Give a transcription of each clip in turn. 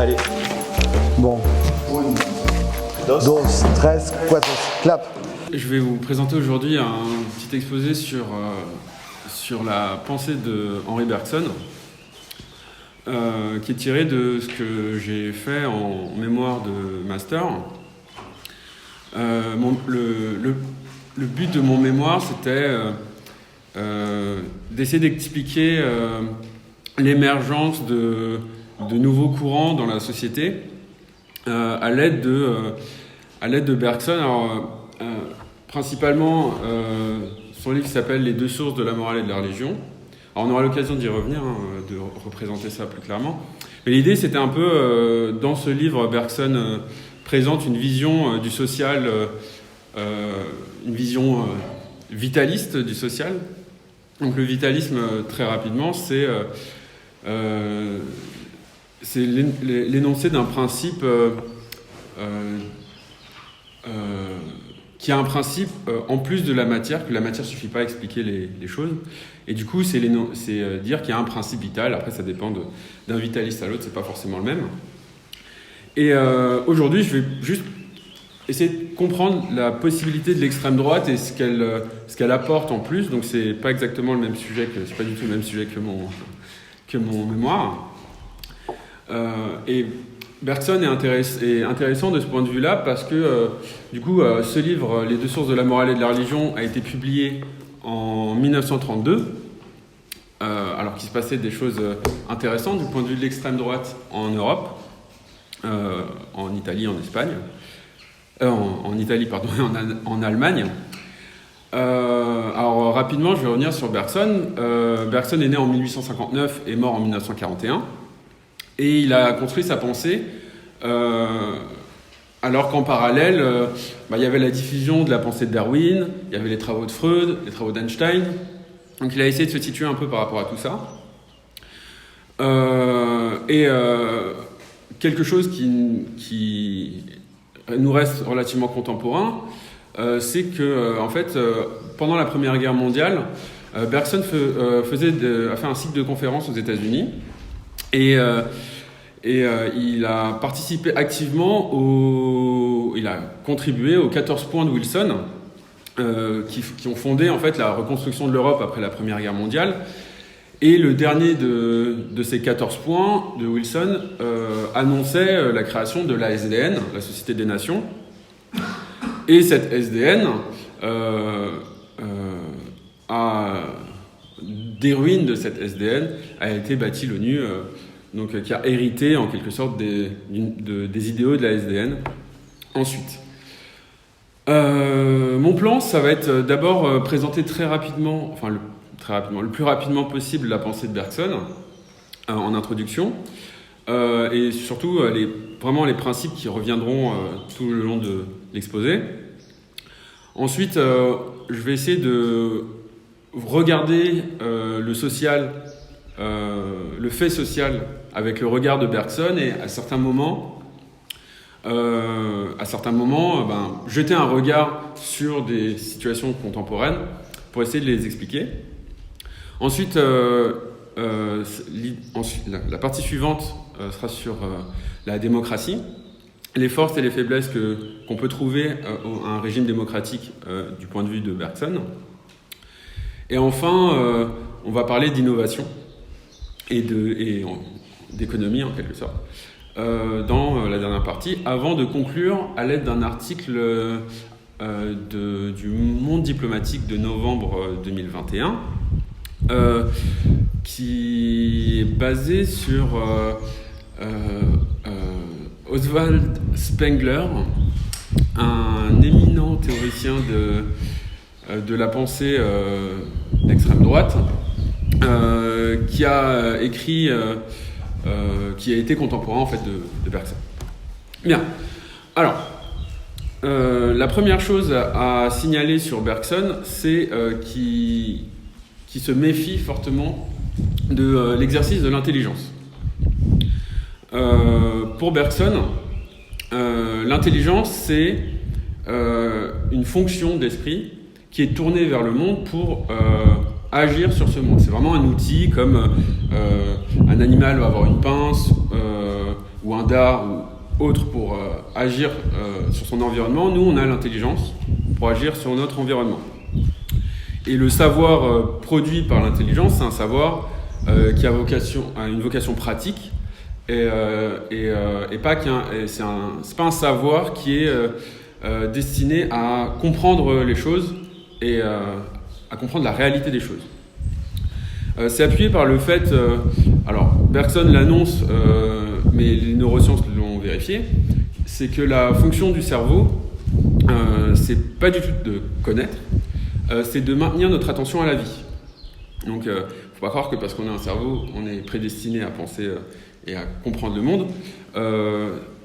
Allez. Bon. Dos. 2, 3, 4, clap. Je vais vous présenter aujourd'hui un petit exposé sur la pensée de Henri Bergson, qui est tiré de ce que j'ai fait en mémoire de master. Le but de mon mémoire, c'était d'essayer d'expliquer l'émergence de nouveaux courants dans la société à l'aide de Bergson. Alors, principalement, son livre s'appelle « Les deux sources de la morale et de la religion ». Alors, on aura l'occasion d'y revenir, de représenter ça plus clairement. Mais l'idée, c'était un peu, dans ce livre, Bergson présente une vision du social, une vision vitaliste du social. Donc le vitalisme, très rapidement, c'est l'énoncé d'un principe qui a un principe en plus de la matière, que la matière ne suffit pas à expliquer les choses. Et du coup, c'est dire qu'il y a un principe vital. Après, ça dépend d'un vitaliste à l'autre, c'est pas forcément le même. Et aujourd'hui, je vais juste essayer de comprendre la possibilité de l'extrême droite et ce qu'elle apporte en plus. Donc, c'est pas exactement le même sujet, c'est pas du tout le même sujet que mon mémoire. Et Bergson est intéressant de ce point de vue-là parce que, du coup, ce livre, Les deux sources de la morale et de la religion, a été publié en 1932, alors qu'il se passait des choses intéressantes du point de vue de l'extrême droite en Europe, en Italie, en Espagne, en Italie, pardon, en Allemagne. Alors, rapidement, je vais revenir sur Bergson. Bergson est né en 1859 et mort en 1941. Et il a construit sa pensée alors qu'en parallèle, il y avait la diffusion de la pensée de Darwin, il y avait les travaux de Freud, les travaux d'Einstein. Donc il a essayé de se situer un peu par rapport à tout ça. Quelque chose qui nous reste relativement contemporain, c'est que en fait, pendant la Première Guerre mondiale, Bergson a fait un cycle de conférences aux États-Unis. Et il a participé activement il a contribué aux 14 points de Wilson, qui ont fondé en fait la reconstruction de l'Europe après la Première Guerre mondiale. Et le dernier de ces 14 points de Wilson annonçait la création de la SDN, la Société des Nations. Et cette SDN des ruines de cette SDN a été bâtie l'ONU, donc qui a hérité en quelque sorte des idéaux de la SDN. Ensuite, mon plan, ça va être d'abord présenter très rapidement, le plus rapidement possible la pensée de Bergson en introduction, et surtout vraiment les principes qui reviendront tout le long de l'exposé. Ensuite, je vais essayer de regarder le social, le fait social avec le regard de Bergson et à certains moments, jeter un regard sur des situations contemporaines pour essayer de les expliquer. Ensuite, la partie suivante sera sur la démocratie, les forces et les faiblesses qu'on peut trouver à un régime démocratique du point de vue de Bergson. Et enfin, on va parler d'innovation et d'économie en quelque sorte dans la dernière partie, avant de conclure à l'aide d'un article du Monde diplomatique de novembre 2021 qui est basé sur Oswald Spengler, un éminent théoricien de la pensée d'extrême droite, qui a écrit, qui a été contemporain en fait de Bergson. Bien. Alors, la première chose à signaler sur Bergson, c'est qu'il se méfie fortement de l'exercice de l'intelligence. Pour Bergson, l'intelligence, c'est une fonction d'esprit qui est tournée vers le monde pour agir sur ce monde. C'est vraiment un outil comme un animal va avoir une pince, ou un dard ou autre pour agir sur son environnement. Nous, on a l'intelligence pour agir sur notre environnement. Et le savoir produit par l'intelligence, c'est un savoir qui a une vocation pratique et pas c'est pas un savoir qui est destiné à comprendre les choses et à comprendre la réalité des choses. C'est appuyé par le fait, alors Bergson l'annonce, mais les neurosciences l'ont vérifié, c'est que la fonction du cerveau, c'est pas du tout de connaître, c'est de maintenir notre attention à la vie. Donc, faut pas croire que parce qu'on a un cerveau, on est prédestiné à penser et à comprendre le monde.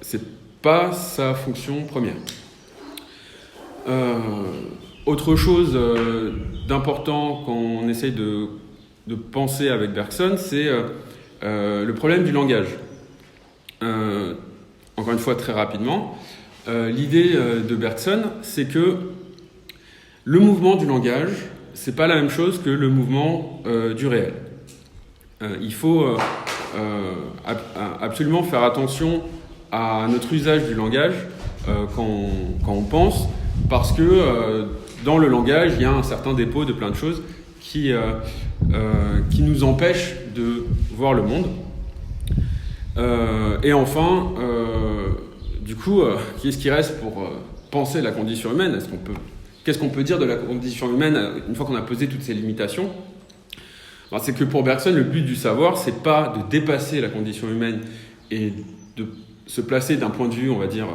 C'est pas sa fonction première. Autre chose d'important quand on essaye de penser avec Bergson, c'est le problème du langage. Encore une fois, très rapidement, l'idée de Bergson, c'est que le mouvement du langage, c'est pas la même chose que le mouvement du réel. Il faut absolument faire attention à notre usage du langage quand on pense, parce que dans le langage, il y a un certain dépôt de plein de choses qui nous empêchent de voir le monde. Et enfin, du coup, qu'est-ce qui reste pour penser la condition humaine ? Qu'est-ce qu'on peut dire de la condition humaine une fois qu'on a posé toutes ces limitations ? Alors, c'est que pour Bergson, le but du savoir, c'est pas de dépasser la condition humaine et de se placer d'un point de vue, on va dire,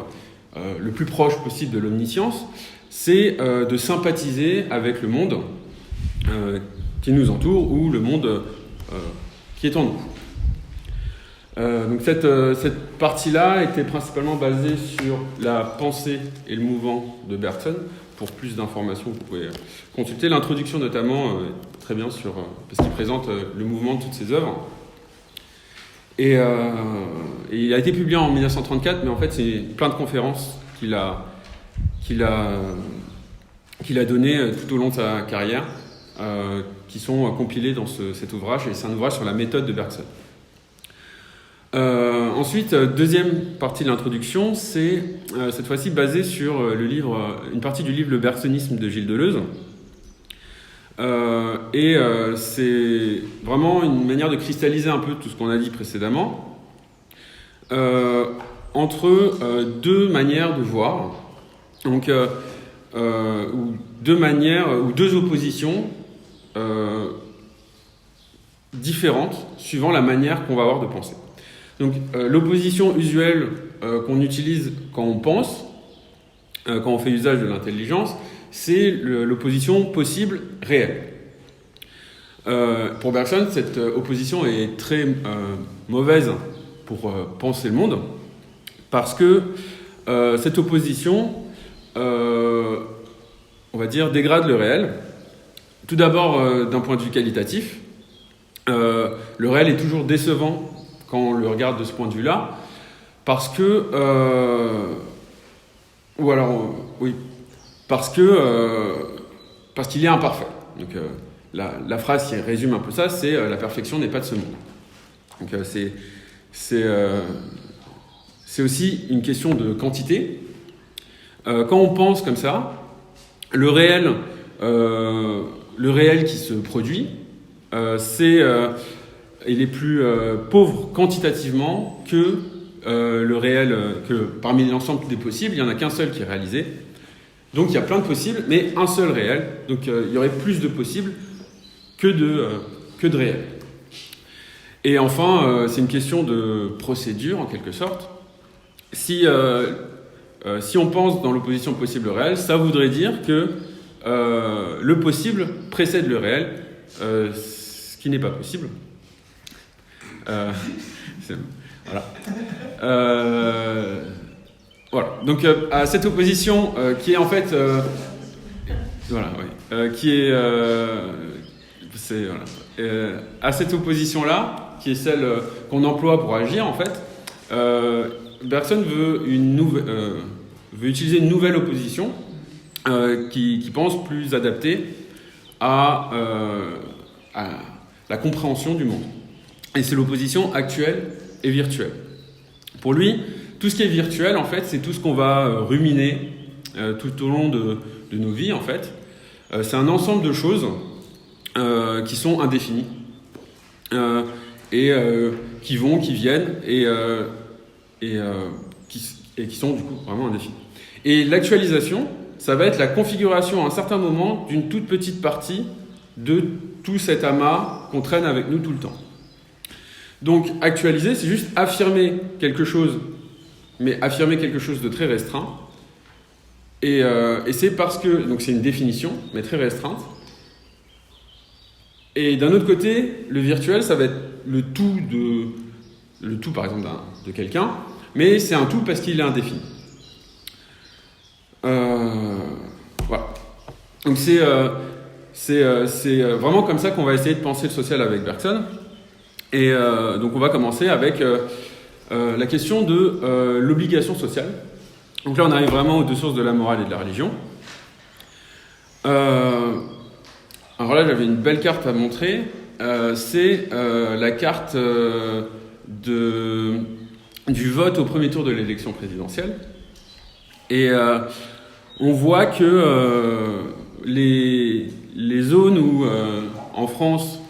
le plus proche possible de l'omniscience, c'est de sympathiser avec le monde qui nous entoure ou le monde qui est en nous. Donc cette partie-là était principalement basée sur la pensée et le mouvement de Bergson. Pour plus d'informations, vous pouvez consulter l'introduction notamment, très bien, parce qu'il présente le mouvement de toutes ses œuvres. Et il a été publié en 1934, mais en fait c'est plein de conférences qu'il a données tout au long de sa carrière, qui sont compilées dans cet ouvrage, et c'est un ouvrage sur la méthode de Bergson. Ensuite, deuxième partie de l'introduction, c'est cette fois-ci basé sur une partie du livre Le Bergsonisme de Gilles Deleuze. C'est vraiment une manière de cristalliser un peu tout ce qu'on a dit précédemment entre deux manières de voir, donc ou deux manières ou deux oppositions différentes suivant la manière qu'on va avoir de penser. Donc l'opposition usuelle qu'on utilise quand on pense, quand on fait usage de l'intelligence, c'est l'opposition possible-réelle. Pour Bergson, cette opposition est très mauvaise pour penser le monde, parce que cette opposition, on va dire, dégrade le réel. Tout d'abord, d'un point de vue qualitatif, le réel est toujours décevant quand on le regarde de ce point de vue-là, parce que parce qu'il est imparfait. Donc la phrase qui résume un peu ça, c'est la perfection n'est pas de ce monde. Donc c'est aussi une question de quantité. Quand on pense comme ça, le réel qui se produit, il est plus pauvre quantitativement que le réel, que parmi l'ensemble des possibles, il n'y en a qu'un seul qui est réalisé. Donc il y a plein de possibles, mais un seul réel. Donc il y aurait plus de possibles que de réels. Et enfin, c'est une question de procédure, en quelque sorte. Si on pense dans l'opposition possible-réel, ça voudrait dire que le possible précède le réel, ce qui n'est pas possible. Voilà. Voilà. Donc à cette opposition qui est en fait à cette opposition-là, qui est celle qu'on emploie pour agir, en fait, Bergson veut utiliser une nouvelle opposition qui pense plus adaptée à la compréhension du monde. Et c'est l'opposition actuelle et virtuelle, Pour lui, tout ce qui est virtuel, en fait, c'est tout ce qu'on va ruminer tout au long de nos vies, en fait. C'est un ensemble de choses qui sont indéfinies et qui vont, qui viennent et qui sont du coup vraiment indéfinies. Et l'actualisation, ça va être la configuration à un certain moment d'une toute petite partie de tout cet amas qu'on traîne avec nous tout le temps. Donc actualiser, c'est juste affirmer quelque chose, mais affirmer quelque chose de très restreint. Et c'est parce que, donc c'est une définition, mais très restreinte. Et d'un autre côté, le virtuel, ça va être le tout par exemple de quelqu'un, mais c'est un tout parce qu'il est indéfini. Voilà. Donc c'est vraiment comme ça qu'on va essayer de penser le social avec Bergson. Et donc on va commencer avec la question de l'obligation sociale. Donc là on arrive vraiment aux deux sources de la morale et de la religion. Alors là j'avais une belle carte à montrer. C'est la carte du vote au premier tour de l'élection présidentielle. Et on voit que les zones où, en France,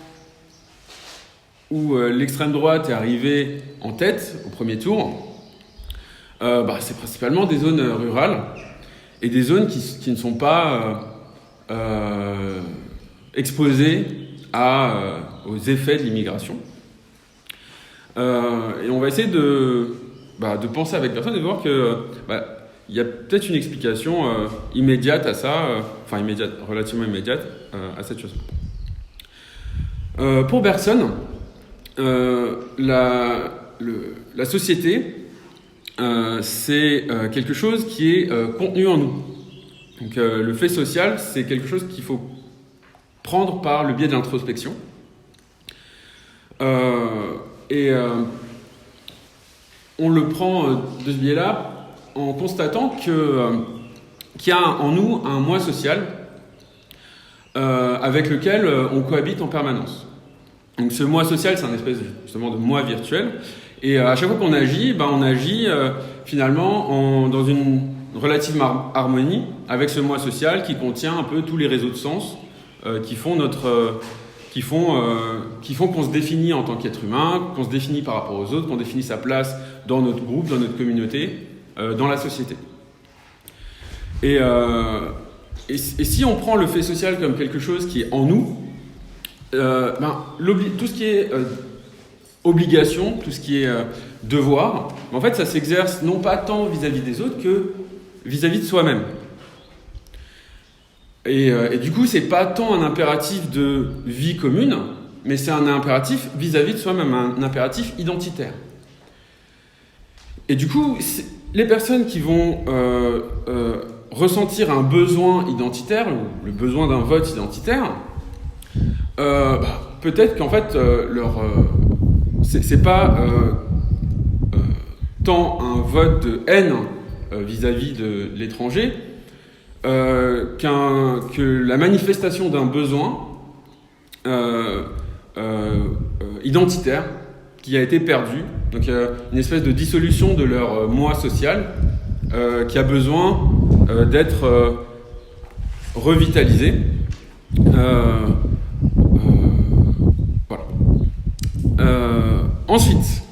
où l'extrême droite est arrivée en tête au premier tour, c'est principalement des zones rurales et des zones qui ne sont pas exposées aux effets de l'immigration. Et on va essayer de penser avec personne et de voir que il y a peut-être une explication immédiate à ça, relativement immédiate à cette chose. Pour Bergson, la société, c'est quelque chose qui est contenu en nous. Donc le fait social, c'est quelque chose qu'il faut prendre par le biais de l'introspection. On le prend de ce biais-là en constatant qu'il y a en nous un moi social avec lequel on cohabite en permanence. Donc ce moi social, c'est un espèce justement de moi virtuel. Et à chaque fois qu'on agit, on agit finalement dans une relative harmonie avec ce moi social qui contient un peu tous les réseaux de sens qui font qu'on se définit en tant qu'être humain, qu'on se définit par rapport aux autres, qu'on définit sa place dans notre groupe, dans notre communauté, dans la société. Et si on prend le fait social comme quelque chose qui est en nous, tout ce qui est obligation, tout ce qui est devoir, en fait, ça s'exerce non pas tant vis-à-vis des autres que vis-à-vis de soi-même. Et du coup, c'est pas tant un impératif de vie commune, mais c'est un impératif vis-à-vis de soi-même, un impératif identitaire. Et du coup, les personnes qui vont ressentir un besoin identitaire, ou le besoin d'un vote identitaire, peut-être qu'en fait, c'est pas tant un vote de haine vis-à-vis de l'étranger, que la manifestation d'un besoin identitaire qui a été perdu, donc une espèce de dissolution de leur moi social qui a besoin d'être revitalisé. Voilà. Ensuite,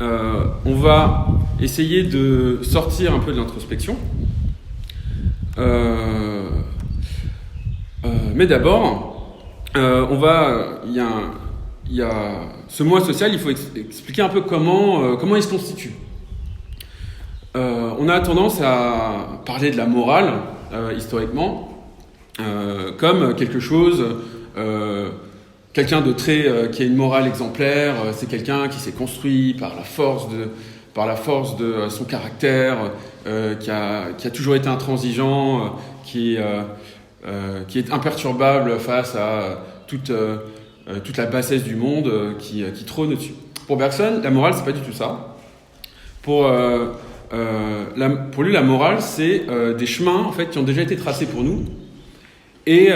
on va essayer de sortir un peu de l'introspection. Mais d'abord, il y a ce moi social, il faut expliquer un peu comment il se constitue. On a tendance à parler de la morale, historiquement, comme quelque chose, quelqu'un de très, qui a une morale exemplaire, c'est quelqu'un qui s'est construit par la force de son caractère, qui a toujours été intransigeant, qui est imperturbable face à toute la bassesse du monde qui trône au-dessus. Pour Bergson, la morale, c'est pas du tout ça. Pour lui, la morale, c'est des chemins en fait qui ont déjà été tracés pour nous. Et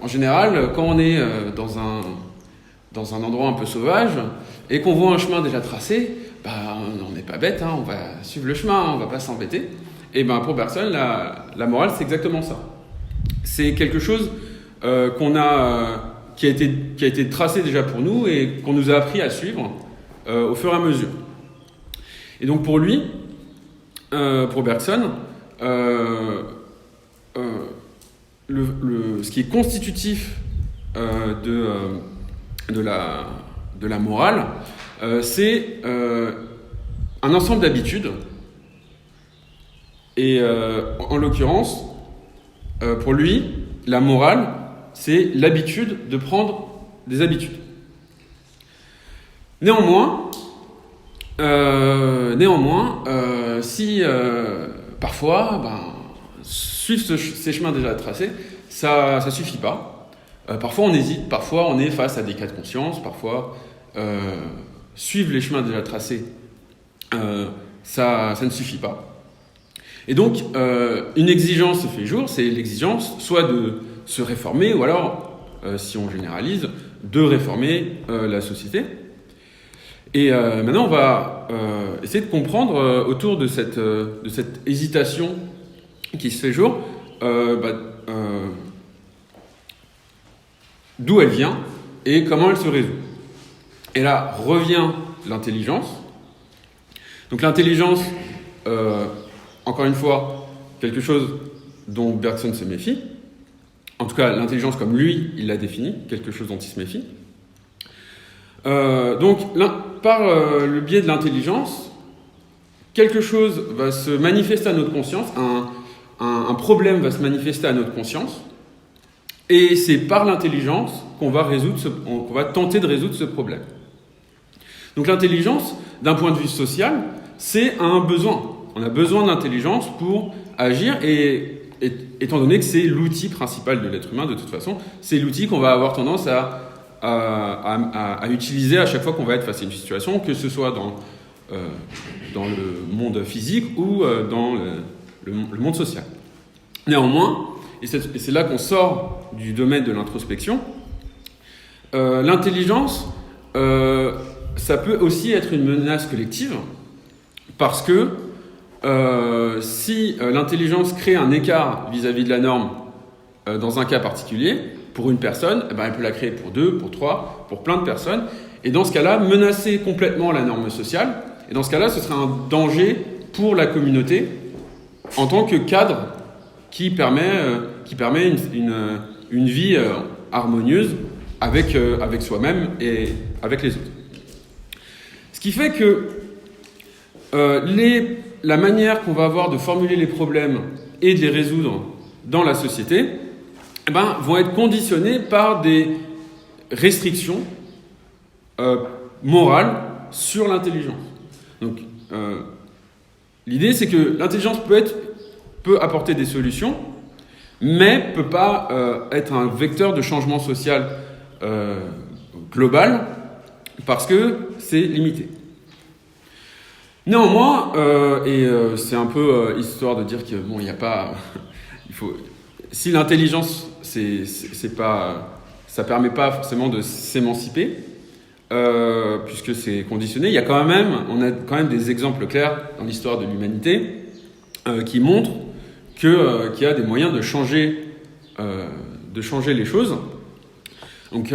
en général, quand on est dans un endroit un peu sauvage et qu'on voit un chemin déjà tracé, on n'est pas bête, hein, on va suivre le chemin, on va pas s'embêter. Et pour Bergson, la morale, c'est exactement ça. C'est quelque chose qui a été tracé déjà pour nous et qu'on nous a appris à suivre au fur et à mesure. Et donc pour lui, pour Bergson, ce qui est constitutif de la morale, c'est un ensemble d'habitudes. Et en l'occurrence, pour lui, la morale, c'est l'habitude de prendre des habitudes. Néanmoins, si parfois, suivre ces chemins déjà tracés, ça suffit pas. Parfois on hésite, parfois on est face à des cas de conscience, parfois suivre les chemins déjà tracés, ça ne suffit pas. Et donc, une exigence se fait jour, c'est l'exigence soit de se réformer, ou alors, si on généralise, de réformer la société. Et maintenant, on va essayer de comprendre autour de cette hésitation qui se fait jour, d'où elle vient et comment elle se résout. Et là, revient l'intelligence. Donc l'intelligence, encore une fois, quelque chose dont Bergson se méfie. En tout cas, l'intelligence comme lui, il l'a définie, quelque chose dont il se méfie. Donc, par le biais de l'intelligence, quelque chose va se manifester à notre conscience, un problème va se manifester à notre conscience, et c'est par l'intelligence qu'on va tenter de résoudre ce problème. Donc l'intelligence, d'un point de vue social, c'est un besoin. On a besoin d'intelligence pour agir, et étant donné que c'est l'outil principal de l'être humain, de toute façon, c'est l'outil qu'on va avoir tendance à utiliser à chaque fois qu'on va être face à une situation, que ce soit dans le monde physique ou dans le monde social. Néanmoins, et c'est là qu'on sort du domaine de l'introspection, l'intelligence, ça peut aussi être une menace collective, parce que si l'intelligence crée un écart vis-à-vis de la norme dans un cas particulier, pour une personne, elle peut la créer pour 2, pour 3, pour plein de personnes, et dans ce cas-là, menacer complètement la norme sociale, et dans ce cas-là, ce serait un danger pour la communauté en tant que cadre qui permet une vie harmonieuse avec soi-même et avec les autres. Ce qui fait que la manière qu'on va avoir de formuler les problèmes et de les résoudre dans la société vont être conditionnés par des restrictions morales sur l'intelligence. Donc, l'idée, c'est que l'intelligence peut apporter des solutions, mais peut pas être un vecteur de changement social global, parce que c'est limité. Néanmoins, c'est un peu histoire de dire que il n'y a pas, si l'intelligence ça permet pas forcément de s'émanciper, puisque c'est conditionné. On a quand même des exemples clairs dans l'histoire de l'humanité qui montrent qu'il y a des moyens de changer les choses. Donc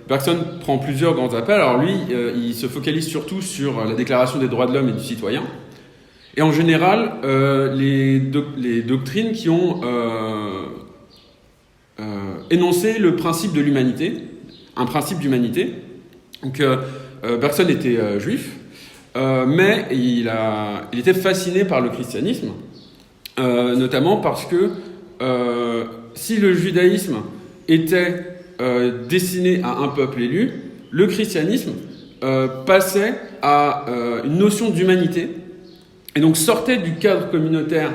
Bergson prend plusieurs grands appels. Alors lui, il se focalise surtout sur la Déclaration des droits de l'homme et du citoyen. Et en général, les doctrines qui ont énoncé le principe de l'humanité, un principe d'humanité. Donc Bergson était juif, mais il était fasciné par le christianisme, notamment parce que si le judaïsme était destiné à un peuple élu, le christianisme passait à une notion d'humanité, et donc sortait du cadre communautaire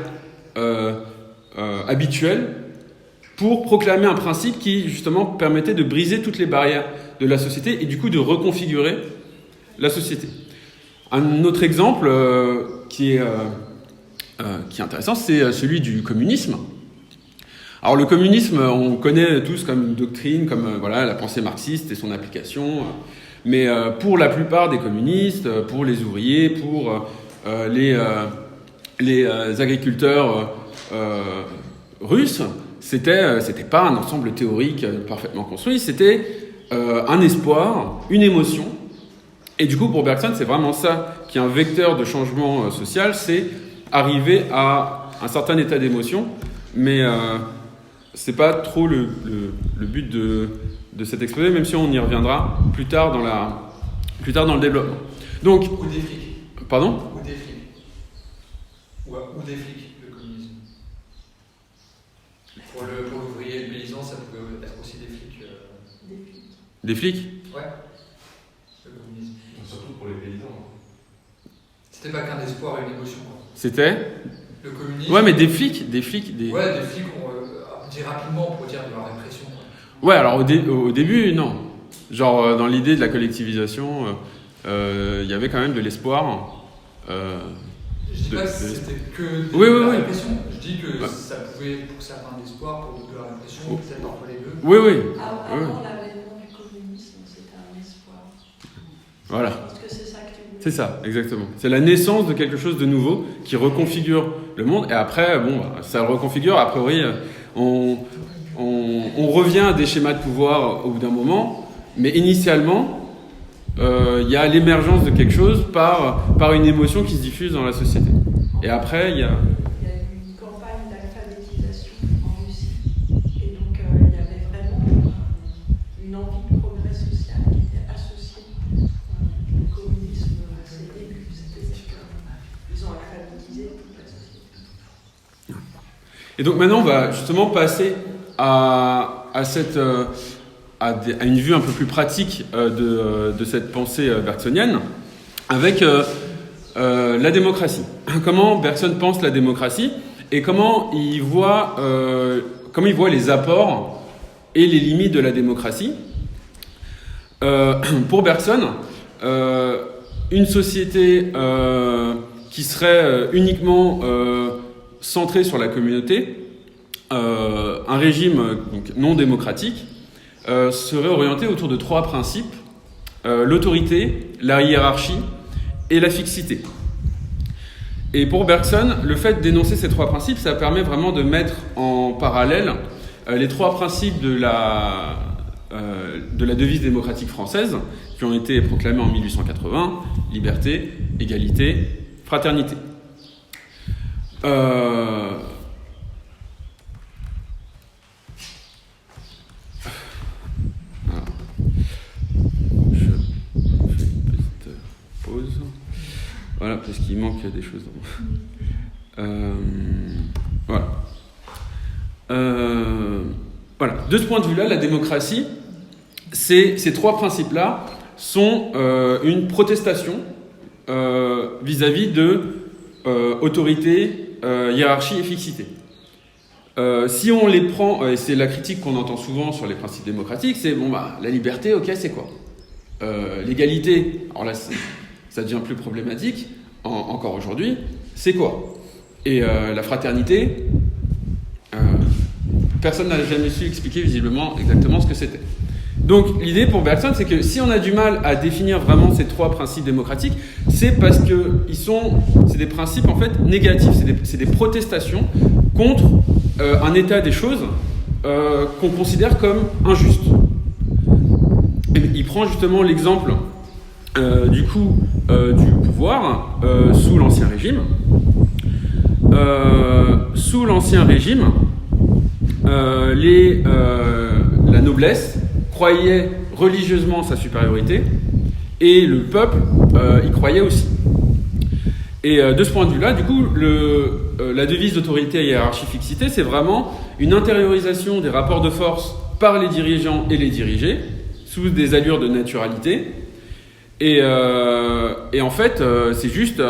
habituel pour proclamer un principe qui justement permettait de briser toutes les barrières de la société et du coup de reconfigurer la société. Un autre exemple qui est intéressant, c'est celui du communisme. Alors le communisme, on connaît tous comme une doctrine, comme voilà, la pensée marxiste et son application. Mais pour la plupart des communistes, pour les ouvriers, pour les agriculteurs russes, c'était pas un ensemble théorique parfaitement construit, c'était un espoir, une émotion. Et du coup, pour Bergson, c'est vraiment ça qui est un vecteur de changement social, c'est arriver à un certain état d'émotion, mais c'est pas trop le but de cet exposé, même si on y reviendra plus tard dans le développement. Donc, Ou des flics. Pardon ? Ou des flics. Ou des flics, le communisme. Pour l'ouvrier et le paysan, ça peut être aussi des flics. Des flics ? Ouais. Le communisme. Surtout pour les paysans. C'était pas qu'un espoir et une émotion. Quoi. C'était ? Le communisme. Ouais, mais des flics. Ouais, des flics, on dit rapidement pour dire de la répression. Quoi. Ouais, alors au début, non. Genre, dans l'idée de la collectivisation, il y avait quand même de l'espoir. Je dis pas que c'était que de la oui. répression. Je dis que Ouais. ça pouvait, pour certains, d'espoir, pour d'autres de la répression, Oh. peut-être entre les deux. Oui, oui. Avant Oui. l'avènement du communisme, c'était un espoir. Voilà. Je pense que c'est ça que tu voulais. C'est ça, exactement. C'est la naissance de quelque chose de nouveau qui reconfigure le monde. Et après, bon, ça le reconfigure. A priori, on revient à des schémas de pouvoir au bout d'un moment. Mais initialement, il y a l'émergence de quelque chose par une émotion qui se diffuse dans la société. Et après, il y a... Il y a eu une campagne d'alphabétisation en Russie. Et donc, il y avait vraiment une envie de progrès social qui était associée au communisme à ses débuts. C'est-à-dire qu'ils ont alphabétisé toute la société. Et donc maintenant, on va justement passer à une vue un peu plus pratique de cette pensée bergsonienne avec la démocratie. Comment Bergson pense la démocratie et comment il voit les apports et les limites de la démocratie. Pour Bergson, une société qui serait uniquement centrée sur la communauté, un régime donc, non démocratique, serait orienté autour de 3 principes, l'autorité, la hiérarchie et la fixité. Et pour Bergson, le fait d'énoncer ces 3 principes, ça permet vraiment de mettre en parallèle les 3 principes de la devise démocratique française qui ont été proclamés en 1880, liberté, égalité, fraternité. Voilà, parce qu'il manque des choses. Voilà. Voilà. De ce point de vue-là, la démocratie, ces 3 principes-là sont une protestation vis-à-vis de autorité, hiérarchie et fixité. Si on les prend, et c'est la critique qu'on entend souvent sur les principes démocratiques, c'est la liberté, ok, c'est quoi ? L'égalité, alors là, ça devient plus problématique, encore aujourd'hui, c'est quoi ? Et la fraternité, personne n'a jamais su expliquer visiblement exactement ce que c'était. Donc l'idée pour Bergson, c'est que si on a du mal à définir vraiment ces 3 principes démocratiques, c'est parce que c'est des principes en fait négatifs, c'est des protestations contre un état des choses qu'on considère comme injuste. Et il prend justement l'exemple du pouvoir sous l'Ancien Régime. Sous l'Ancien Régime, la noblesse croyait religieusement sa supériorité et le peuple y croyait aussi. Et de ce point de vue-là, du coup, la devise d'autorité, hiérarchie, fixité, c'est vraiment une intériorisation des rapports de force par les dirigeants et les dirigés, sous des allures de naturalité. Et en fait, c'est juste...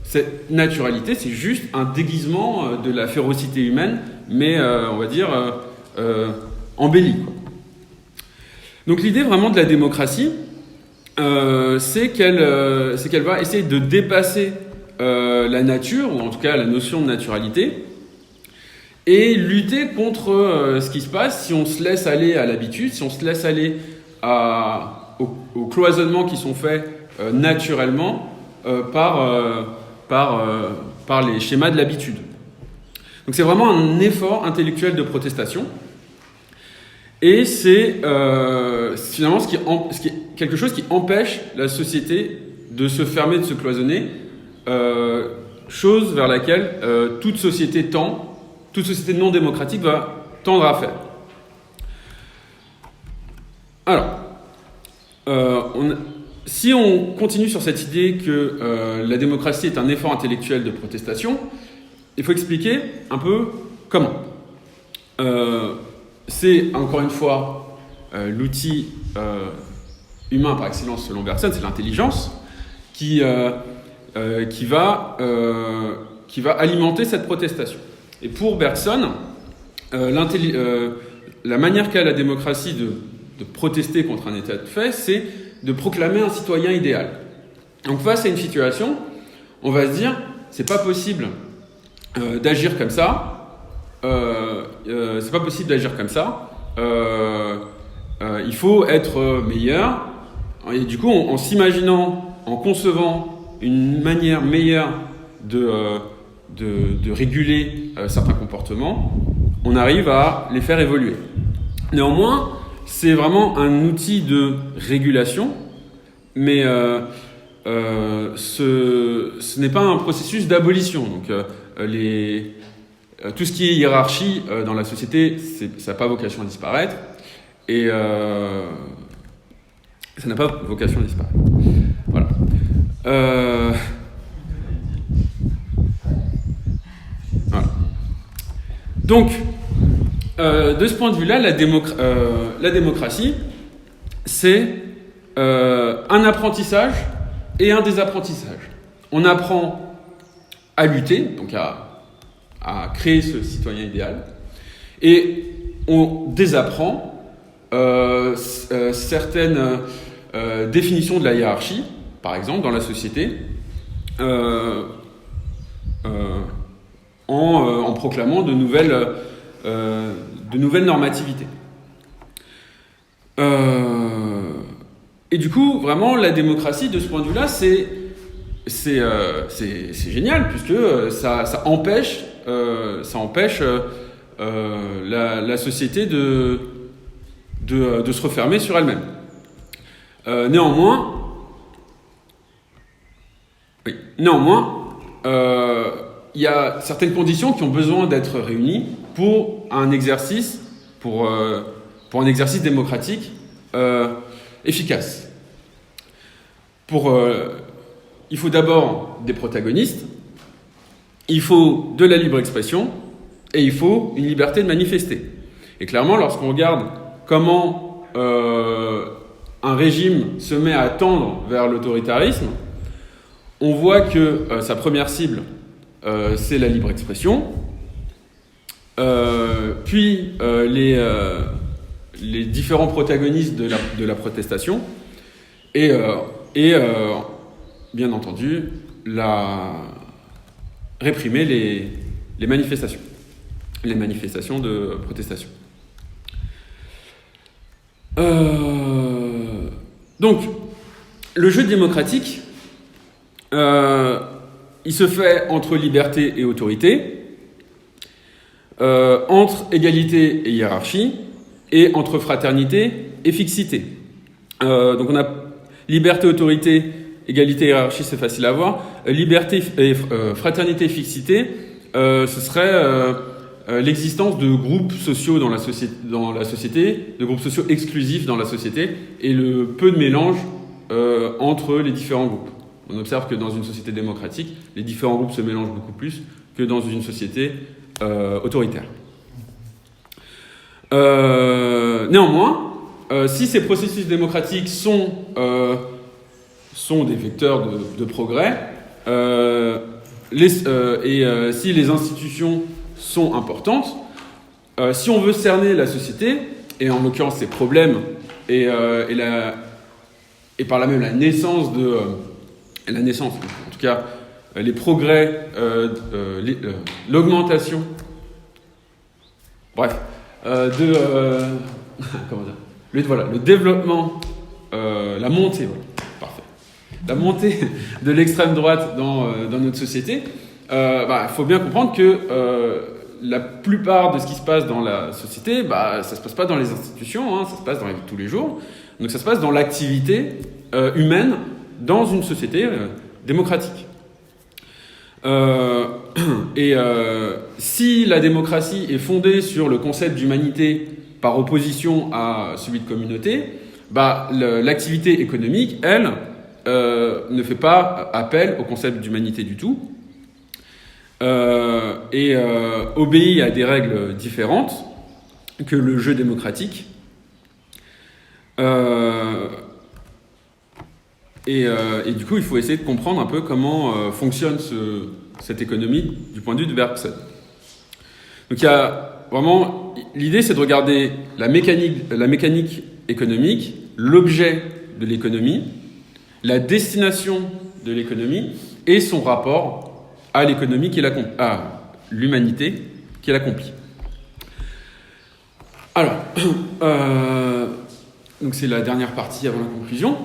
cette naturalité, c'est juste un déguisement de la férocité humaine, mais on va dire embellie. Donc l'idée vraiment de la démocratie, c'est qu'elle va essayer de dépasser la nature, ou en tout cas la notion de naturalité, et lutter contre ce qui se passe si on se laisse aller à l'habitude, si on se laisse aller aux cloisonnements qui sont faits naturellement par les schémas de l'habitude. Donc c'est vraiment un effort intellectuel de protestation, et c'est finalement quelque chose qui empêche la société de se fermer, de se cloisonner, chose vers laquelle toute société non démocratique va tendre à faire. Alors, si on continue sur cette idée que la démocratie est un effort intellectuel de protestation, il faut expliquer un peu comment. C'est, encore une fois, l'outil humain par excellence selon Bergson, c'est l'intelligence qui va alimenter cette protestation. Et pour Bergson, la manière qu'a la démocratie de protester contre un état de fait, c'est de proclamer un citoyen idéal. Donc face à une situation, on va se dire, c'est pas possible d'agir comme ça, c'est pas possible d'agir comme ça, il faut être meilleur. Et du coup, en s'imaginant, en concevant une manière meilleure de réguler certains comportements, on arrive à les faire évoluer. Néanmoins, c'est vraiment un outil de régulation, mais ce n'est pas un processus d'abolition. Donc, tout ce qui est hiérarchie dans la société, ça n'a pas vocation à disparaître, et ça n'a pas vocation à disparaître. Voilà. Voilà. Donc, de ce point de vue-là, la démocratie, c'est un apprentissage et un désapprentissage. On apprend à lutter, donc à créer ce citoyen idéal, et on désapprend certaines définitions de la hiérarchie, par exemple, dans la société, en proclamant de nouvelles normativités. Et du coup, vraiment, la démocratie, de ce point de vue-là, c'est génial, puisque ça empêche la société de se refermer sur elle-même. Néanmoins, il y a certaines conditions qui ont besoin d'être réunies pour un exercice démocratique efficace. Il faut d'abord des protagonistes, il faut de la libre expression, et il faut une liberté de manifester. Et clairement, lorsqu'on regarde comment un régime se met à tendre vers l'autoritarisme, on voit que sa première cible, c'est la libre expression, puis les différents protagonistes de la protestation, et bien entendu, réprimer les manifestations de protestation. Donc, le jeu démocratique, il se fait entre liberté et autorité, entre égalité et hiérarchie, et entre fraternité et fixité. Donc on a liberté, autorité, égalité, hiérarchie, c'est facile à voir. Liberté et fraternité et fixité, ce serait l'existence de groupes sociaux dans la société, de groupes sociaux exclusifs dans la société, et le peu de mélange entre les différents groupes. On observe que dans une société démocratique, les différents groupes se mélangent beaucoup plus que dans une société autoritaire. Néanmoins, si ces processus démocratiques sont des vecteurs de progrès, si les institutions sont importantes, si on veut cerner la société, et en l'occurrence ses problèmes, et par là même la naissance, en tout cas les progrès, l'augmentation Bref, comment dire, le développement, la montée, voilà, parfait. La montée de l'extrême droite dans notre société, faut bien comprendre que la plupart de ce qui se passe dans la société, ça se passe pas dans les institutions, hein, ça se passe dans la vie de tous les jours. Donc ça se passe dans l'activité humaine dans une société démocratique. Si la démocratie est fondée sur le concept d'humanité par opposition à celui de communauté, l'activité économique, elle, ne fait pas appel au concept d'humanité du tout, obéit à des règles différentes que le jeu démocratique. Du coup, il faut essayer de comprendre un peu comment fonctionne cette économie du point de vue de Bergson. Donc il y a vraiment... L'idée, c'est de regarder la mécanique économique, l'objet de l'économie, la destination de l'économie et son rapport à l'économie à l'humanité qui l'accomplit. Alors, donc c'est la dernière partie avant la conclusion.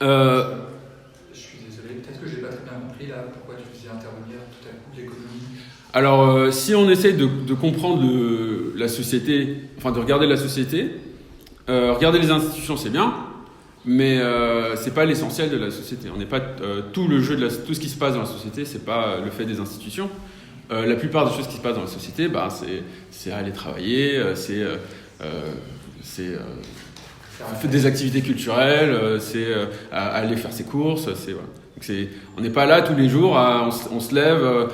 Je suis désolé, peut-être que j'ai pas très bien compris là pourquoi tu faisais intervenir tout à coup l'économie. Alors, si on essaie de comprendre la société, enfin de regarder la société, regarder les institutions c'est bien, mais c'est pas l'essentiel de la société. On n'est pas tout le jeu tout ce qui se passe dans la société, c'est pas le fait des institutions. La plupart des choses qui se passent dans la société, c'est aller travailler, c'est des activités culturelles, c'est aller faire ses courses, c'est voilà. Donc on n'est pas là tous les jours, on se lève,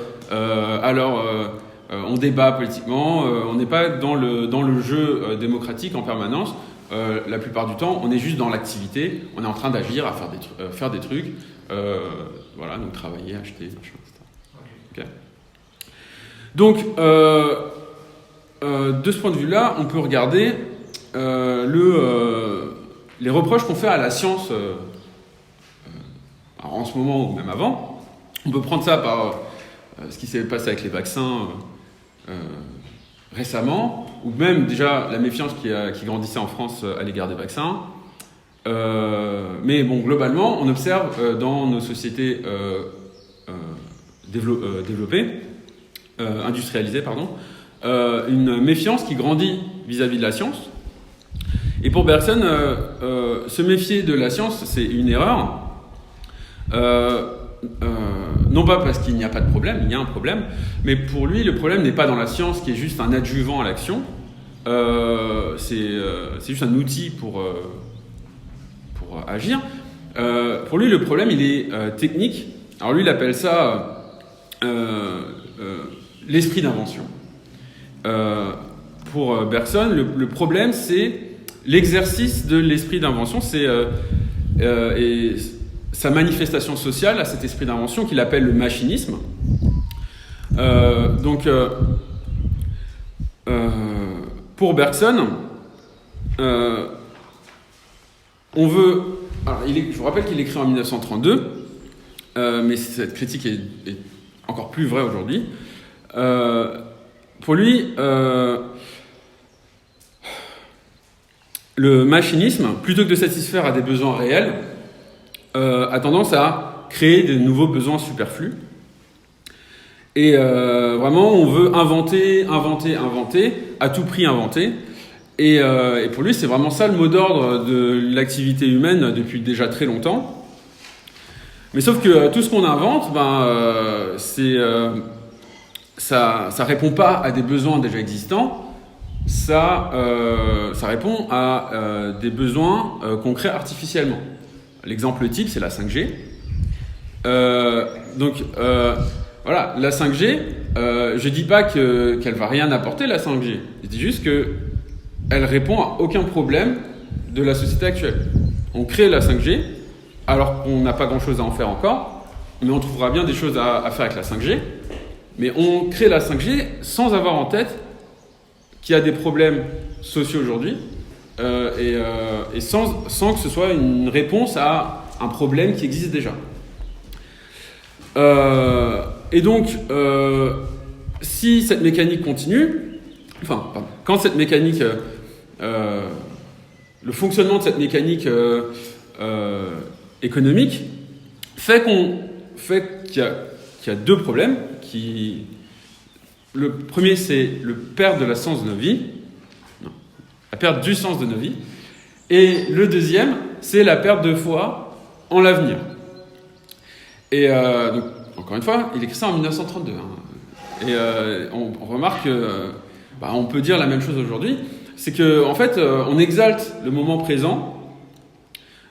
on débat politiquement, on n'est pas dans le jeu démocratique en permanence. La plupart du temps, on est juste dans l'activité, on est en train d'agir, à faire des trucs, voilà, donc travailler, acheter, machin, etc. Okay. Donc, de ce point de vue-là, on peut regarder les reproches qu'on fait à la science en ce moment ou même avant. On peut prendre ça par ce qui s'est passé avec les vaccins récemment, ou même déjà la méfiance qui grandissait en France à l'égard des vaccins. Mais bon, globalement, on observe dans nos sociétés développées, industrialisées, une méfiance qui grandit vis-à-vis de la science. Et pour Bergson, se méfier de la science, c'est une erreur. Non pas parce qu'il n'y a pas de problème, il y a un problème, mais pour lui, le problème n'est pas dans la science qui est juste un adjuvant à l'action, c'est juste un outil pour agir. Pour lui, le problème, il est technique. Alors lui, il appelle ça l'esprit d'invention. Pour Bergson, le problème, c'est l'exercice de l'esprit d'invention, et sa manifestation sociale à cet esprit d'invention qu'il appelle le machinisme. Pour Bergson, on veut... Alors, je vous rappelle qu'il écrit en 1932, mais cette critique est encore plus vraie aujourd'hui. Pour lui, le machinisme, plutôt que de satisfaire à des besoins réels, a tendance à créer de nouveaux besoins superflus. Et vraiment, on veut inventer, à tout prix inventer. Et pour lui, c'est vraiment ça le mot d'ordre de l'activité humaine depuis déjà très longtemps. Mais sauf que tout ce qu'on invente, ça répond pas à des besoins déjà existants. Ça répond à des besoins qu'on crée artificiellement. L'exemple type, c'est la 5G. Voilà, la 5G, je dis pas qu'elle va rien apporter, la 5G. Je dis juste qu'elle répond à aucun problème de la société actuelle. On crée la 5G, alors qu'on n'a pas grand-chose à en faire encore, mais on trouvera bien des choses à faire avec la 5G. Mais on crée la 5G sans avoir en tête qu'il y a des problèmes sociaux aujourd'hui, et sans que ce soit une réponse à un problème qui existe déjà. Et donc, si cette mécanique continue, quand cette mécanique, le fonctionnement de cette mécanique économique fait qu'il y a deux problèmes. Le premier, c'est le perte de la sens de nos vies, la perte du sens de nos vies, et le deuxième, c'est la perte de foi en l'avenir. Et donc, encore une fois, il écrit ça en 1932. Et on remarque qu'on peut dire la même chose aujourd'hui. C'est qu'en fait, on exalte le moment présent.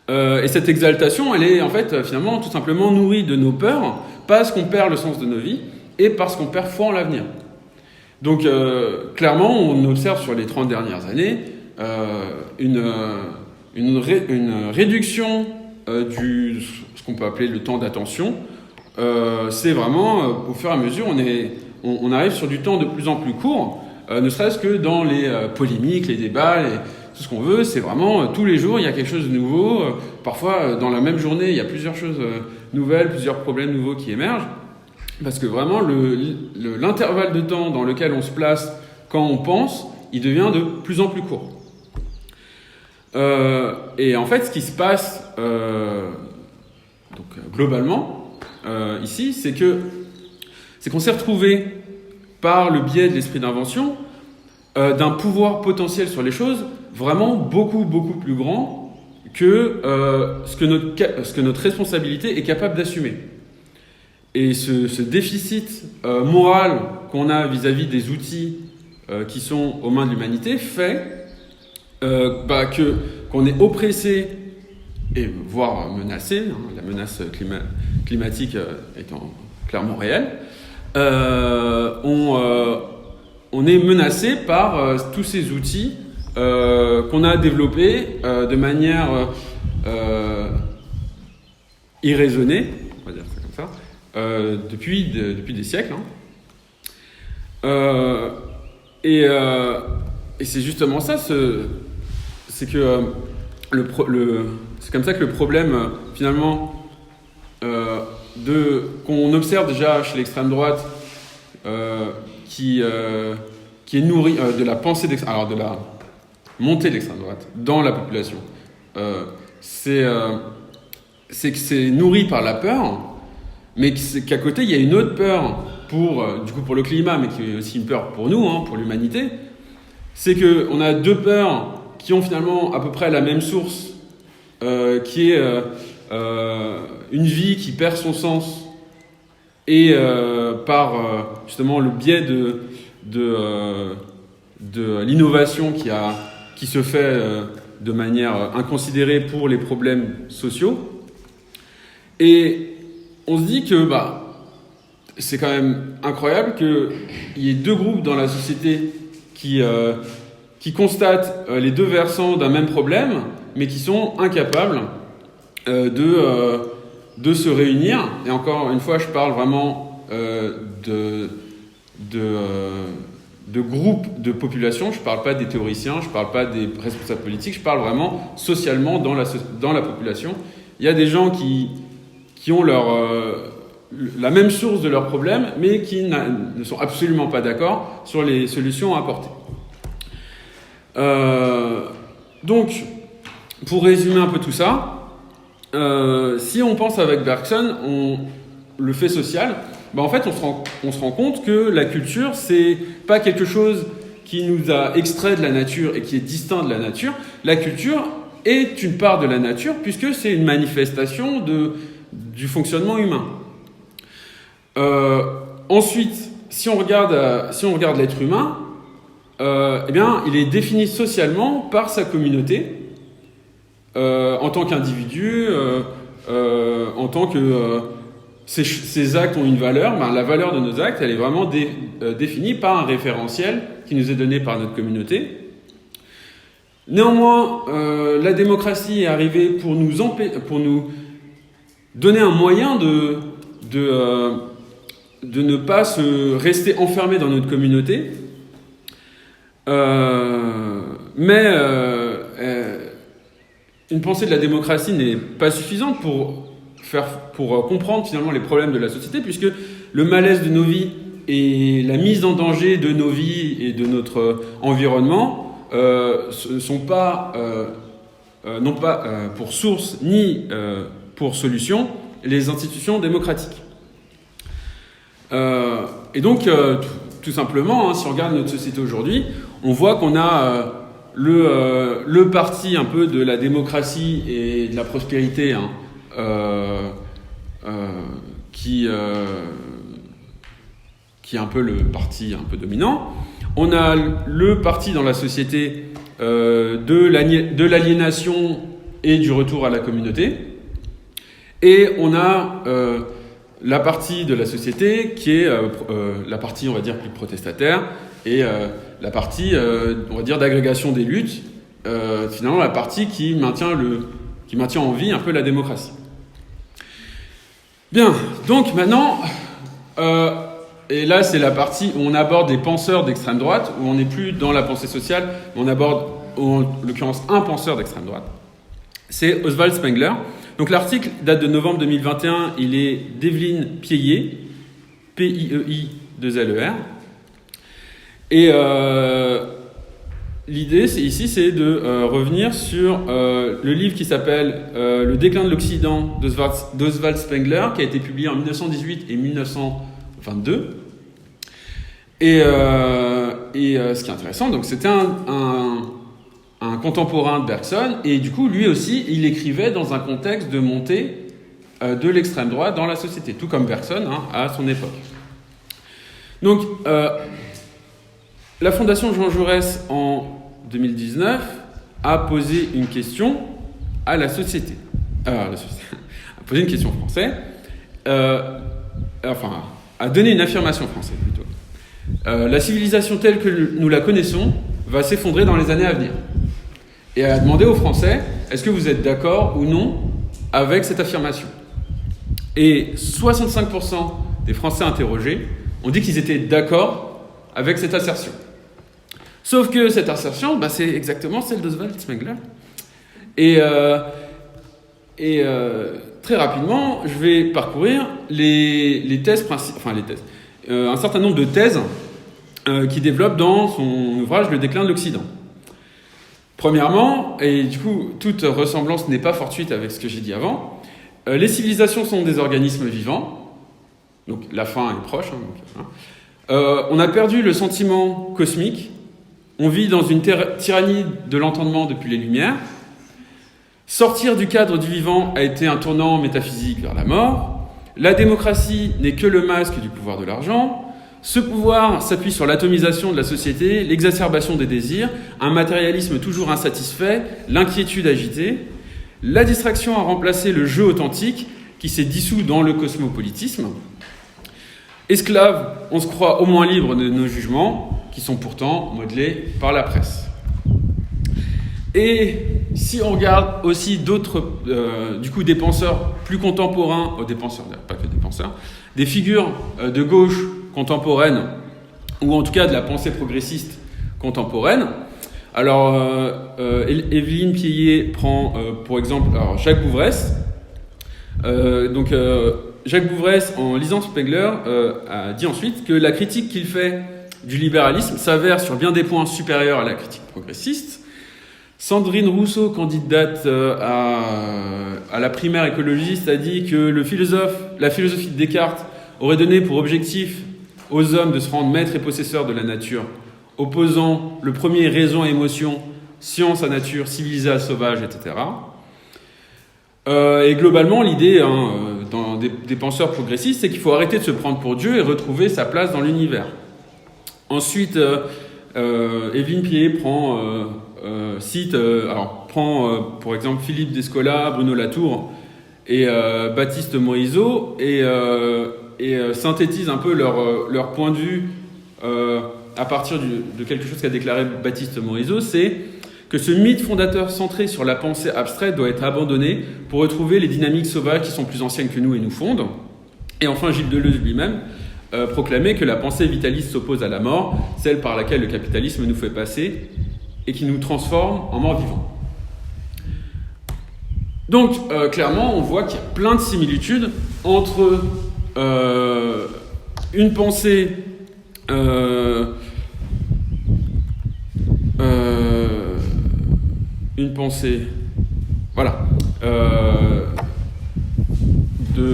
Et cette exaltation, elle est en fait finalement tout simplement nourrie de nos peurs, parce qu'on perd le sens de nos vies et parce qu'on perd foi en l'avenir. Donc clairement, on observe sur les 30 dernières années une réduction ce qu'on peut appeler le temps d'attention. C'est vraiment, au fur et à mesure, on arrive sur du temps de plus en plus court, ne serait-ce que dans les polémiques, les débats, tout ce qu'on veut. C'est vraiment tous les jours, il y a quelque chose de nouveau. Parfois, dans la même journée, il y a plusieurs choses nouvelles, plusieurs problèmes nouveaux qui émergent. Parce que vraiment, l'intervalle de temps dans lequel on se place quand on pense, il devient de plus en plus court. Et en fait, ce qui se passe globalement ici, c'est qu'on s'est retrouvé par le biais de l'esprit d'invention d'un pouvoir potentiel sur les choses vraiment beaucoup, beaucoup plus grand que ce que notre responsabilité est capable d'assumer. Et ce déficit moral qu'on a vis-à-vis des outils qui sont aux mains de l'humanité fait qu'on est oppressé et voire menacé, la menace climatique étant clairement réelle, on est menacé par tous ces outils qu'on a développés de manière irraisonnée, on va dire ça comme ça, depuis des siècles. Et c'est justement ça, c'est que c'est comme ça que le problème finalement qu'on observe déjà chez l'extrême droite, qui est nourri de la pensée de la montée de l'extrême droite dans la population, c'est que c'est nourri par la peur, mais qu'à côté il y a une autre peur pour le climat, mais qui est aussi une peur pour nous, pour l'humanité. C'est que on a deux peurs qui ont finalement à peu près la même source, qui est une vie qui perd son sens, et par justement le biais de l'innovation qui se fait de manière inconsidérée pour les problèmes sociaux. Et on se dit que c'est quand même incroyable qu'il y ait deux groupes dans la société qui constatent les deux versants d'un même problème, mais qui sont incapables de se réunir. Et encore une fois, je parle vraiment de groupes de population. Je ne parle pas des théoriciens, je ne parle pas des responsables politiques, je parle vraiment socialement dans la population. Il y a des gens qui ont la même source de leurs problèmes, mais qui ne sont absolument pas d'accord sur les solutions à apporter. Donc, pour résumer un peu tout ça, si on pense avec Bergson, le fait social, en fait, on se rend compte que la culture, c'est pas quelque chose qui nous a extrait de la nature et qui est distinct de la nature. La culture est une part de la nature, puisque c'est une manifestation du fonctionnement humain. Ensuite, si on regarde l'être humain, il est défini socialement par sa communauté, en tant qu'individu, en tant que ces actes ont une valeur. La valeur de nos actes, elle est vraiment définie par un référentiel qui nous est donné par notre communauté. Néanmoins, la démocratie est arrivée pour nous donner un moyen de ne pas se rester enfermé dans notre communauté. Mais une pensée de la démocratie n'est pas suffisante pour comprendre finalement les problèmes de la société, puisque le malaise de nos vies et la mise en danger de nos vies et de notre environnement n'ont pas pour source ni pour solution les institutions démocratiques. Et donc, tout simplement, si on regarde notre société aujourd'hui, on voit qu'on a le parti un peu de la démocratie et de la prospérité qui est un peu le parti un peu dominant. On a le parti dans la société de l'aliénation et du retour à la communauté. Et on a la partie de la société qui est la partie, on va dire, plus protestataire et la partie, on va dire, d'agrégation des luttes, finalement la partie qui maintient en vie un peu la démocratie. Bien, donc maintenant, et là c'est la partie où on aborde des penseurs d'extrême droite, où on n'est plus dans la pensée sociale, mais on aborde en l'occurrence un penseur d'extrême droite. C'est Oswald Spengler. Donc l'article date de novembre 2021, il est d'Evelyne Piéhier, P-I-E-I-2-L-E-R. Et l'idée c'est de revenir sur le livre qui s'appelle Le déclin de l'Occident d'Oswald Spengler, qui a été publié en 1918 et 1922. Et ce qui est intéressant, donc c'était un contemporain de Bergson, et du coup, lui aussi, il écrivait dans un contexte de montée de l'extrême droite dans la société, tout comme Bergson à son époque. Donc, la Fondation Jean Jaurès, en 2019, a posé une question à la société. A posé une question française, a donné une affirmation française, plutôt. La civilisation telle que nous la connaissons va s'effondrer dans les années à venir. Et elle a demandé aux Français, est-ce que vous êtes d'accord ou non avec cette affirmation ? Et 65% des Français interrogés ont dit qu'ils étaient d'accord avec cette assertion. Sauf que cette assertion, c'est exactement celle d'Oswald Spengler. Et très rapidement, je vais parcourir les thèses principales, un certain nombre de thèses qu'il développe dans son ouvrage Le déclin de l'Occident. Premièrement, et du coup, toute ressemblance n'est pas fortuite avec ce que j'ai dit avant, les civilisations sont des organismes vivants, donc la fin est proche. On a perdu le sentiment cosmique, on vit dans une tyrannie de l'entendement depuis les Lumières, sortir du cadre du vivant a été un tournant métaphysique vers la mort, la démocratie n'est que le masque du pouvoir de l'argent, ce pouvoir s'appuie sur l'atomisation de la société, l'exacerbation des désirs, un matérialisme toujours insatisfait, l'inquiétude agitée. La distraction a remplacé le jeu authentique qui s'est dissous dans le cosmopolitisme. Esclaves, on se croit au moins libres de nos jugements, qui sont pourtant modelés par la presse. Et si on regarde aussi d'autres, des penseurs plus contemporains, des penseurs, pas que des penseurs, des figures de gauche contemporaine, ou en tout cas de la pensée progressiste contemporaine. Alors, Evelyne Piéhier prend pour exemple Jacques Bouvresse. Jacques Bouvresse, en lisant Spengler, a dit ensuite que la critique qu'il fait du libéralisme s'avère sur bien des points supérieurs à la critique progressiste. Sandrine Rousseau, candidate à la primaire écologiste, a dit que la philosophie de Descartes aurait donné pour objectif aux hommes de se rendre maîtres et possesseurs de la nature, opposant le premier raison et émotion, science à nature, civilisé à sauvage, etc. Et globalement, l'idée dans des penseurs progressistes, c'est qu'il faut arrêter de se prendre pour Dieu et retrouver sa place dans l'univers. Ensuite, Evelyne Piéhier prend pour exemple Philippe Descola, Bruno Latour et Baptiste Morisot et synthétise un peu leur point de vue à partir de quelque chose qu'a déclaré Baptiste Morisot, c'est que ce mythe fondateur centré sur la pensée abstraite doit être abandonné pour retrouver les dynamiques sauvages qui sont plus anciennes que nous et nous fondent. Et enfin, Gilles Deleuze lui-même proclamait que la pensée vitaliste s'oppose à la mort, celle par laquelle le capitalisme nous fait passer et qui nous transforme en morts vivants. Donc, clairement, on voit qu'il y a plein de similitudes entre une pensée une pensée, voilà,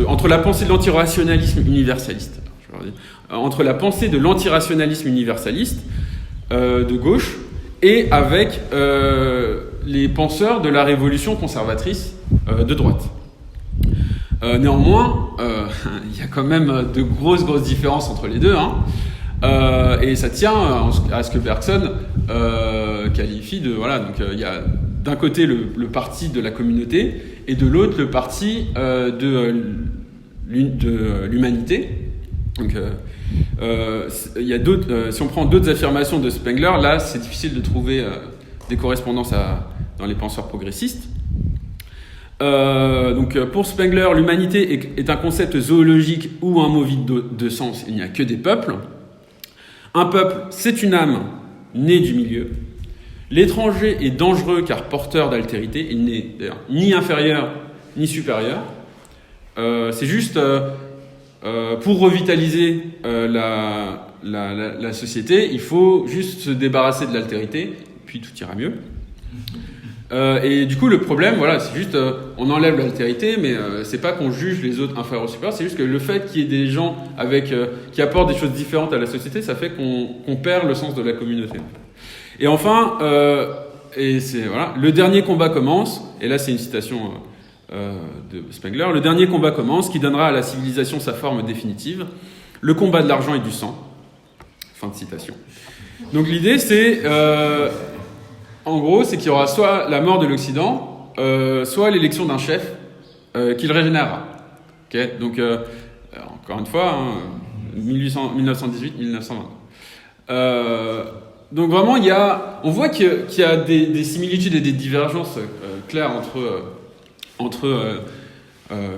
entre la pensée de l'antirationalisme universaliste, entre la pensée de l'antirationalisme universaliste de gauche et avec les penseurs de la révolution conservatrice de droite. Néanmoins, il y a quand même de grosses différences entre les deux, hein. Et ça tient à ce que Bergson qualifie de... Voilà, donc il y a d'un côté le parti de la communauté et de l'autre le parti de l'humanité. Donc il y a d'autres... si on prend d'autres affirmations de Spengler, là c'est difficile de trouver des correspondances dans les penseurs progressistes. Donc pour Spengler, l'humanité est un concept zoologique ou un mot vide de sens. Il n'y a que des peuples. Un peuple, c'est une âme née du milieu. L'étranger est dangereux car porteur d'altérité. Il n'est d'ailleurs ni inférieur ni supérieur. C'est juste pour revitaliser la société, il faut juste se débarrasser de l'altérité, puis tout ira mieux. Et du coup, le problème, voilà, c'est juste, on enlève l'altérité, mais c'est pas qu'on juge les autres inférieurs ou supérieurs, c'est juste que le fait qu'il y ait des gens qui apportent des choses différentes à la société, ça fait qu'on perd le sens de la communauté. Et enfin, voilà, le dernier combat commence, et là c'est une citation de Spengler, le dernier combat commence, qui donnera à la civilisation sa forme définitive, le combat de l'argent et du sang. Fin de citation. Donc l'idée c'est... en gros, c'est qu'il y aura soit la mort de l'Occident, soit l'élection d'un chef qui le régénérera. Okay, donc, encore une fois, hein, 1918-1920. Donc vraiment, on voit qu'il y a des similitudes et des divergences claires entre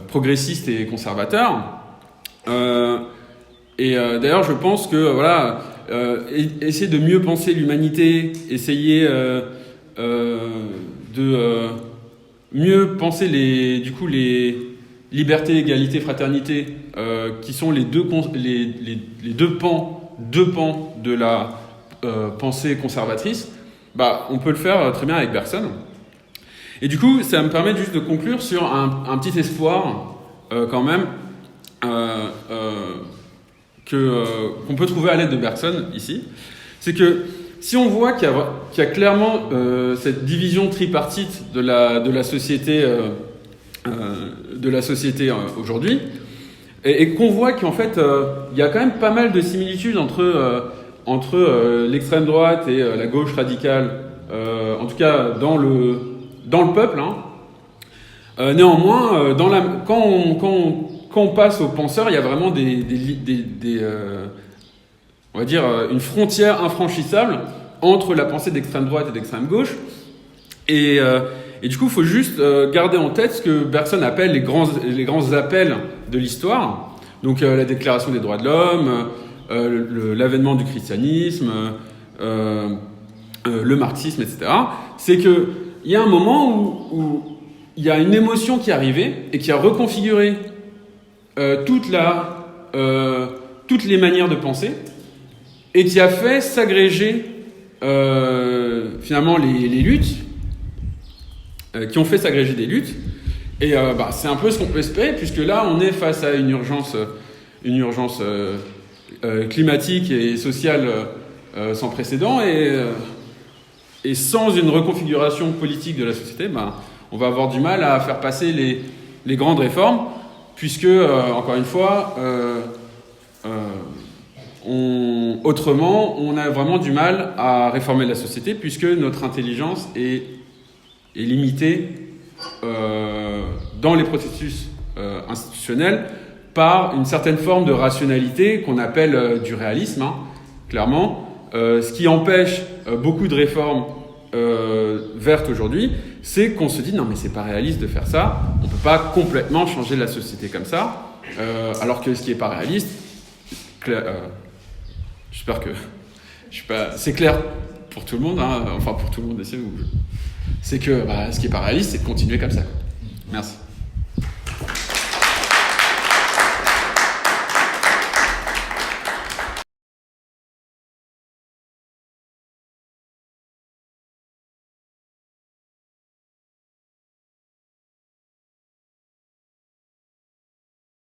progressistes et conservateurs. D'ailleurs, je pense que voilà, essayer de mieux penser l'humanité, essayer de mieux penser les libertés, égalité, fraternité, qui sont les deux pans de la pensée conservatrice, bah, on peut le faire très bien avec Bergson. Et du coup, ça me permet juste de conclure sur un petit espoir quand même qu'on peut trouver à l'aide de Bergson ici. C'est que si on voit qu'il y a clairement cette division tripartite de la société aujourd'hui, et qu'on voit qu'en fait il y a quand même pas mal de similitudes entre l'extrême droite et la gauche radicale, en tout cas dans le peuple, hein. Néanmoins, quand on passe aux penseurs, il y a vraiment on va dire une frontière infranchissable entre la pensée d'extrême droite et d'extrême gauche. Et du coup, il faut juste garder en tête ce que Bergson appelle les grands appels de l'histoire. Donc la Déclaration des droits de l'homme, l'avènement du christianisme, le marxisme, etc. C'est qu'il y a un moment où il y a une émotion qui est arrivée et qui a reconfiguré toutes les manières de penser et qui a fait s'agréger finalement les luttes, qui ont fait s'agréger des luttes. Et c'est un peu ce qu'on peut espérer, puisque là on est face à une urgence climatique et sociale sans précédent, et sans une reconfiguration politique de la société, on va avoir du mal à faire passer les grandes réformes, puisque, encore une fois, autrement, on a vraiment du mal à réformer la société, puisque notre intelligence est limitée dans les processus institutionnels par une certaine forme de rationalité qu'on appelle du réalisme, hein, clairement. Ce qui empêche beaucoup de réformes vertes aujourd'hui, c'est qu'on se dit non mais c'est pas réaliste de faire ça, on peut pas complètement changer la société comme ça, alors que ce qui est pas réaliste, j'espère que c'est clair pour tout le monde, hein, enfin pour tout le monde ici, c'est que ce qui est pas réaliste, c'est de continuer comme ça. Merci.